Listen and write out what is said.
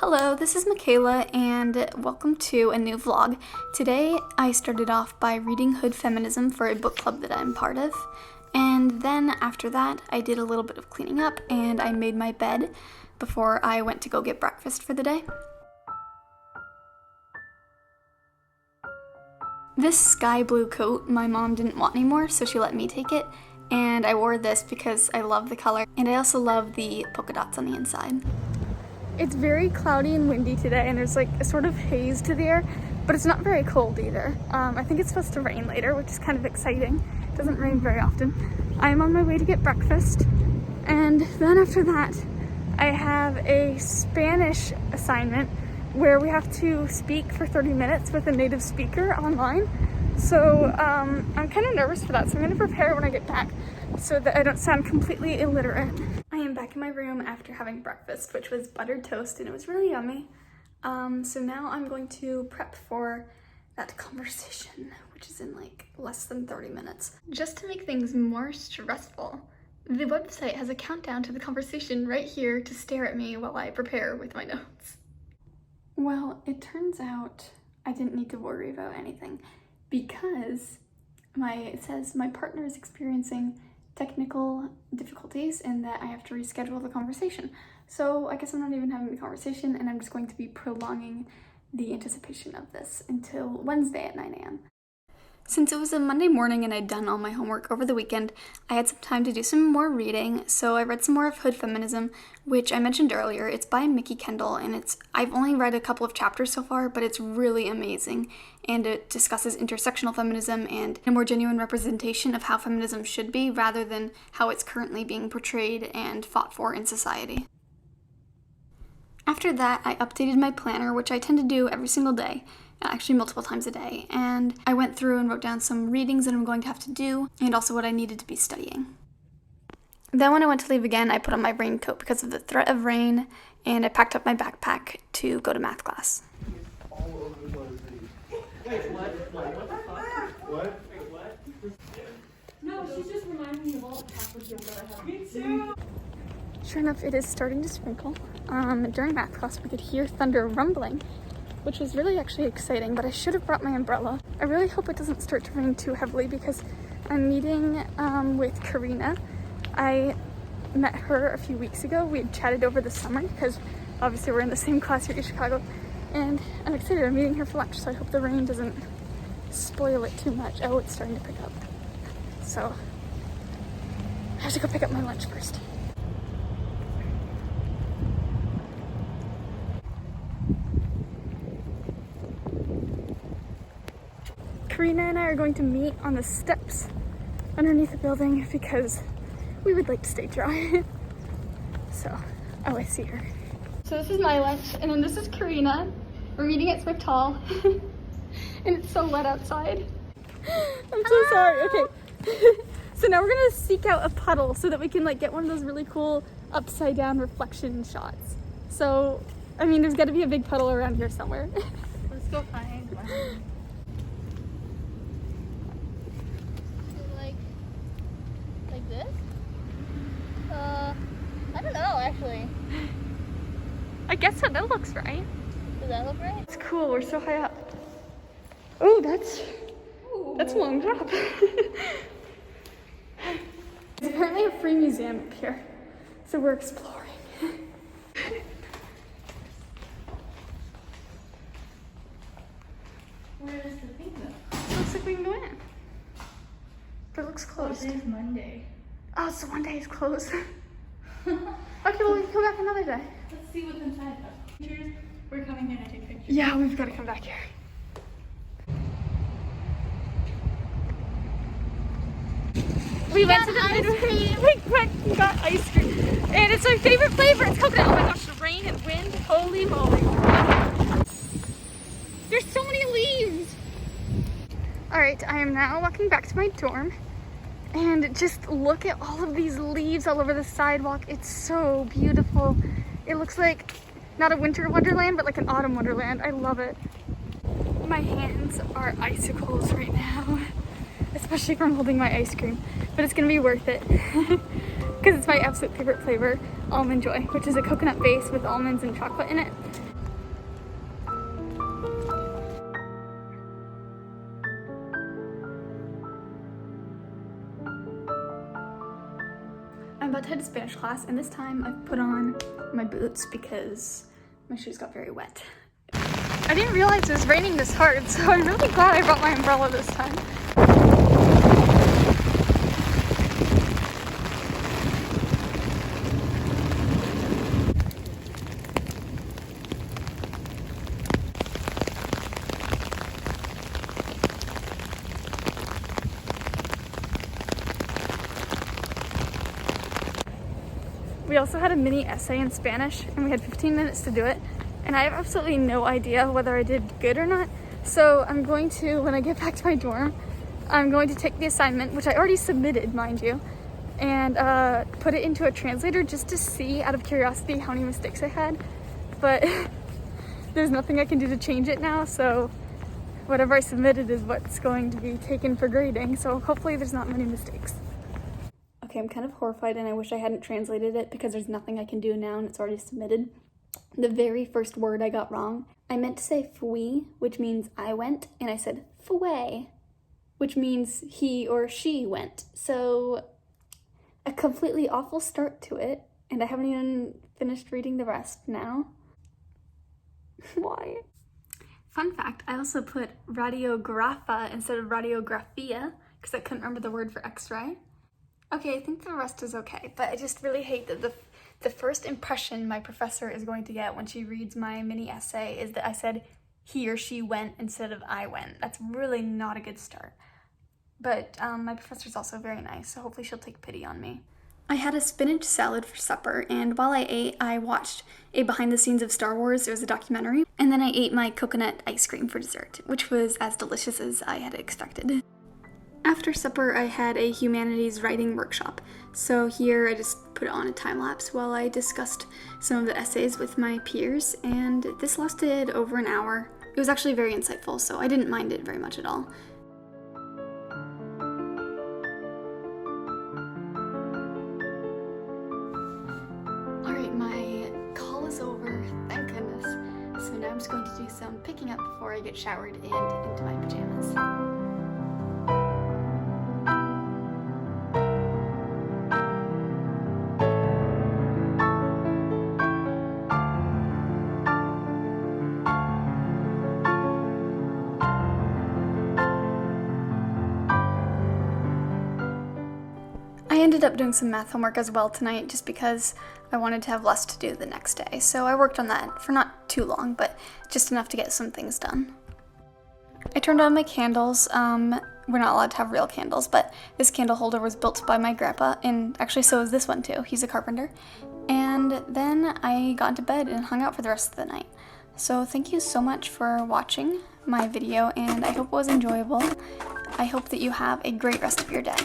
Hello, this is Michaela and welcome to a new vlog. Today I started off by reading Hood Feminism for a book club that I'm part of, and then after that I did a little bit of cleaning up and I made my bed before I went to go get breakfast for the day. This sky blue coat my mom didn't want anymore, so she let me take it, and I wore this because I love the color and I also love the polka dots on the inside. It's very cloudy and windy today, and there's like a sort of haze to the air, but it's not very cold either. I think it's supposed to rain later, which is kind of exciting. It doesn't rain very often. I'm on my way to get breakfast, and then after that, I have a Spanish assignment where we have to speak for 30 minutes with a native speaker online. So I'm kind of nervous for that, so I'm going to prepare when I get back so that I don't sound completely illiterate. I am back in my room after having breakfast, which was buttered toast, and it was really yummy. So now I'm going to prep for that conversation, which is in like less than 30 minutes. Just to make things more stressful, the website has a countdown to the conversation right here to stare at me while I prepare with my notes. Well, it turns out I didn't need to worry about anything because it says my partner is experiencing technical difficulties and that I have to reschedule the conversation. So I guess I'm not even having the conversation, and I'm just going to be prolonging the anticipation of this until Wednesday at 9 a.m. Since it was a Monday morning and I'd done all my homework over the weekend, I had some time to do some more reading, so I read some more of Hood Feminism, which I mentioned earlier. It's by Mickey Kendall, and I've only read a couple of chapters so far, but it's really amazing, and it discusses intersectional feminism and a more genuine representation of how feminism should be, rather than how it's currently being portrayed and fought for in society. After that, I updated my planner, which I tend to do every single day, actually multiple times a day, and I went through and wrote down some readings that I'm going to have to do, and also what I needed to be studying. Then when I went to leave again, I put on my raincoat because of the threat of rain, and I packed up my backpack to go to math class. Wait, what the fuck? What? Wait, what? No, she's just reminding me of all the Catholic jokes that I have. Me too! Sure enough, it is starting to sprinkle. During math class, we could hear thunder rumbling, which was really actually exciting, but I should have brought my umbrella. I really hope it doesn't start to rain too heavily because I'm meeting with Karina. I met her a few weeks ago. We had chatted over the summer because obviously we're in the same class here at UChicago, and I'm excited. I'm meeting her for lunch, so I hope the rain doesn't spoil it too much. Oh, it's starting to pick up. So I have to go pick up my lunch first. Karina and I are going to meet on the steps underneath the building because we would like to stay dry. So, oh, I see her. So this is my lunch, and then this is Karina. We're meeting at Swift Hall, and it's so wet outside. I'm so sorry. Okay. So now we're gonna seek out a puddle so that we can like get one of those really cool upside down reflection shots. So, I mean, there's got to be a big puddle around here somewhere. Let's go find one. Like this? I don't know actually. I guess so. That looks right. Does that look right? It's cool. We're so high up. Oh, that's a long drop. There's apparently a free museum up here, so we're exploring. Where is the thing though? Looks like we can go in, but it looks closed. Today's Monday. Oh, so one day is closed. Okay, well, we can come back another day. Let's see what's inside though. Pictures. We're coming here to take pictures. Yeah, we've got to come back here. We went to the ice cream. We got ice cream, and it's my favorite flavor. It's coconut. Oh my gosh, the rain and wind. Holy moly! There's so many leaves. All right, I am now walking back to my dorm, and just look at all of these leaves all over the sidewalk. It's so beautiful. It looks like not a winter wonderland, but like an autumn wonderland. I love it. My hands are icicles right now, especially from holding my ice cream, but it's gonna be worth it because it's my absolute favorite flavor, Almond Joy, which is a coconut base with almonds and chocolate in it. about to head to Spanish class, and this time I've put on my boots because my shoes got very wet. I didn't realize it was raining this hard, so I'm really glad I brought my umbrella this time. We also had a mini essay in Spanish, and we had 15 minutes to do it, and I have absolutely no idea whether I did good or not. So I'm going to, when I get back to my dorm, I'm going to take the assignment, which I already submitted, mind you, and put it into a translator just to see, out of curiosity, how many mistakes I had. But there's nothing I can do to change it now, so whatever I submitted is what's going to be taken for grading, so hopefully there's not many mistakes. Okay, I'm kind of horrified and I wish I hadn't translated it because there's nothing I can do now and it's already submitted. The very first word I got wrong. I meant to say fui, which means I went, and I said fue, which means he or she went. So a completely awful start to it, and I haven't even finished reading the rest now. Why? Fun fact, I also put radiografa instead of radiografia because I couldn't remember the word for x-ray. Okay, I think the rest is okay, but I just really hate that the first impression my professor is going to get when she reads my mini essay is that I said he or she went instead of I went. That's really not a good start. But my professor's also very nice, so hopefully she'll take pity on me. I had a spinach salad for supper, and while I ate, I watched a behind the scenes of Star Wars. It was a documentary. And then I ate my coconut ice cream for dessert, which was as delicious as I had expected. After supper, I had a humanities writing workshop. So here I just put on a time lapse while I discussed some of the essays with my peers, and this lasted over an hour. It was actually very insightful, so I didn't mind it very much at all. Alright, my call is over, thank goodness. So now I'm just going to do some picking up before I get showered and into my pajamas. I ended up doing some math homework as well tonight just because I wanted to have less to do the next day. So I worked on that for not too long, but just enough to get some things done. I turned on my candles. We're not allowed to have real candles, but this candle holder was built by my grandpa, and actually so is this one too. He's a carpenter. And then I got into bed and hung out for the rest of the night. So thank you so much for watching my video, and I hope it was enjoyable. I hope that you have a great rest of your day.